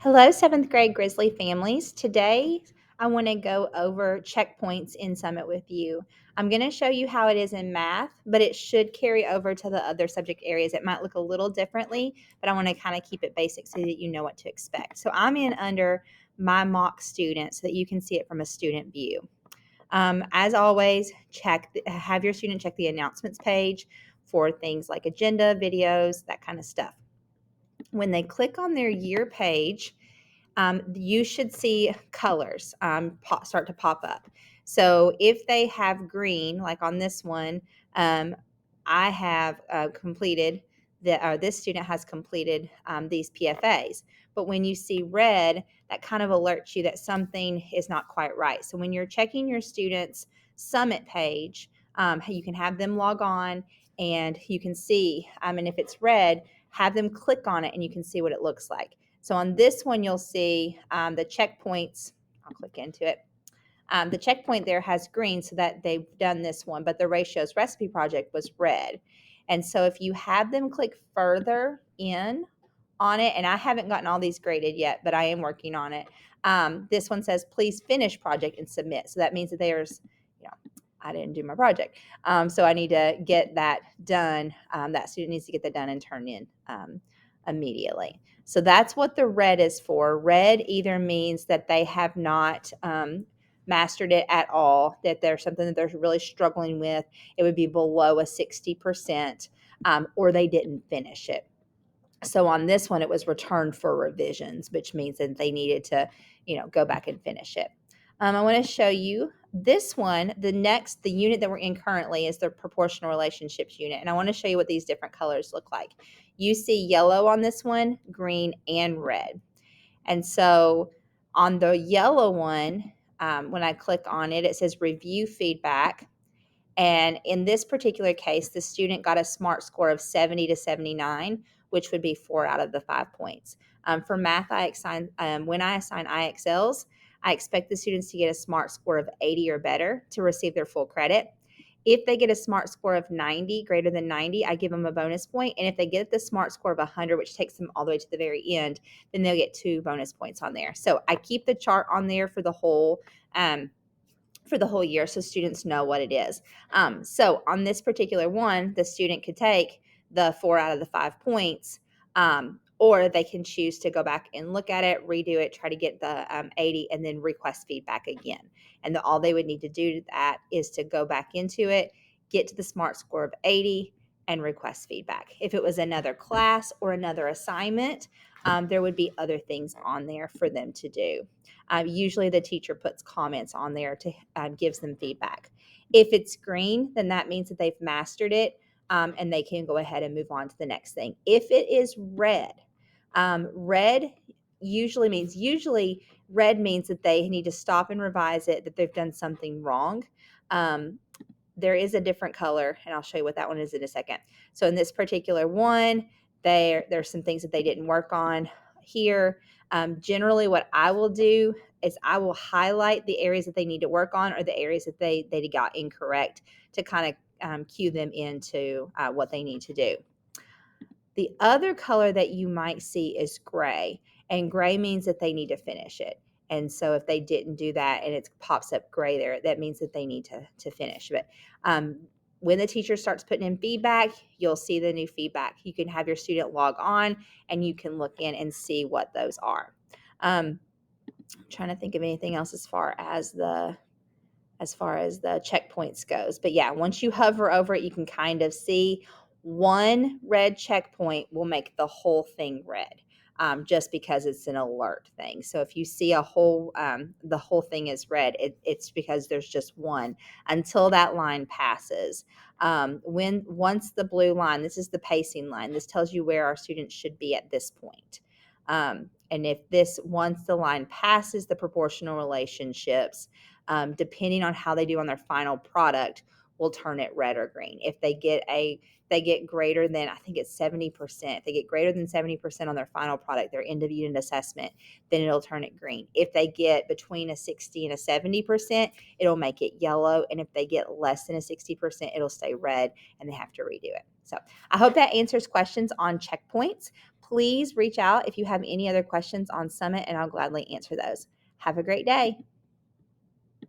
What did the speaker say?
Hello, seventh grade Grizzly families. Today, I want to go over checkpoints in Summit with you. I'm going to show you how it is in math, but it should carry over to the other subject areas. It might look a little differently, but I want to kind of keep it basic so that you know what to expect. So I'm in under my mock student so that you can see it from a student view. As always, have your student check the announcements page for things like agenda, videos, that kind of stuff. When they click on their year page, you should see colors start to pop up. So if they have green, like on this one, I have completed this student has completed these PFAs. But when you see red, that kind of alerts you that something is not quite right. So when you're checking your students' Summit page, you can have them log on and you can see, and if it's red, have them click on it and you can see what it looks like. So on this one, you'll see the checkpoints. I'll click into it. The checkpoint there has green so that they've done this one, but the ratios recipe project was red. And so if you have them click further in on it, and I haven't gotten all these graded yet, but I am working on it. This one says, please finish project and submit. So that means that there's, I didn't do my project. So I need to get that done. That student needs to get that done and turned in immediately. So that's what the red is for. Red either means that they have not mastered it at all, that there's something that they're really struggling with. It would be below a 60%, or they didn't finish it. So on this one, it was returned for revisions, which means that they needed to, go back and finish it. I want to show you this one. The unit that we're in currently is the proportional relationships unit. And I want to show you what these different colors look like. You see yellow on this one, green, and red. And so on the yellow one, when I click on it, it says review feedback. And in this particular case, the student got a SMART score of 70 to 79, which would be 4 out of the 5 points. For math, when I assign IXLs, I expect the students to get a SMART score of 80 or better to receive their full credit. If they get a SMART score of 90, greater than 90, I give them a bonus point. And if they get the SMART score of 100, which takes them all the way to the very end, then they'll get 2 bonus points on there. So I keep the chart on there for the whole year so students know what it is. So on this particular one, the student could take the 4 out of the 5 points, or they can choose to go back and look at it, redo it, try to get the 80, and then request feedback again. And all they would need to do to that is to go back into it, get to the SMART score of 80, and request feedback. If it was another class or another assignment, there would be other things on there for them to do. Usually the teacher puts comments on there to gives them feedback. If it's green, then that means that they've mastered it, and they can go ahead and move on to the next thing. If it is red, red usually red means that they need to stop and revise it, that they've done something wrong. There is a different color, and I'll show you what that one is in a second. So in this particular one, there's some things that they didn't work on here. Generally, what I will do is I will highlight the areas that they need to work on or the areas that they got incorrect to kind of cue them into what they need to do. The other color that you might see is gray, and gray means that they need to finish it. And so if they didn't do that and it pops up gray there, that means that they need to finish. But when the teacher starts putting in feedback, you'll see the new feedback. You can have your student log on and you can look in and see what those are. I'm trying to think of anything else as far as the checkpoints goes. But yeah, once you hover over it, you can kind of see one red checkpoint will make the whole thing red. Just because it's an alert thing. So if you see the whole thing is red, it's because there's just one until that line passes. Once the blue line, this is the pacing line. This tells you where our students should be at this point. And once the line passes the proportional relationships, depending on how they do on their final product, will turn it red or green. If they get greater than, I think it's 70%. If they get greater than 70% on their final product, their end of unit assessment, then it'll turn it green. If they get between a 60 and a 70%, it'll make it yellow. And if they get less than a 60%, it'll stay red and they have to redo it. So I hope that answers questions on checkpoints. please reach out if you have any other questions on Summit, and I'll gladly answer those. Have a great day.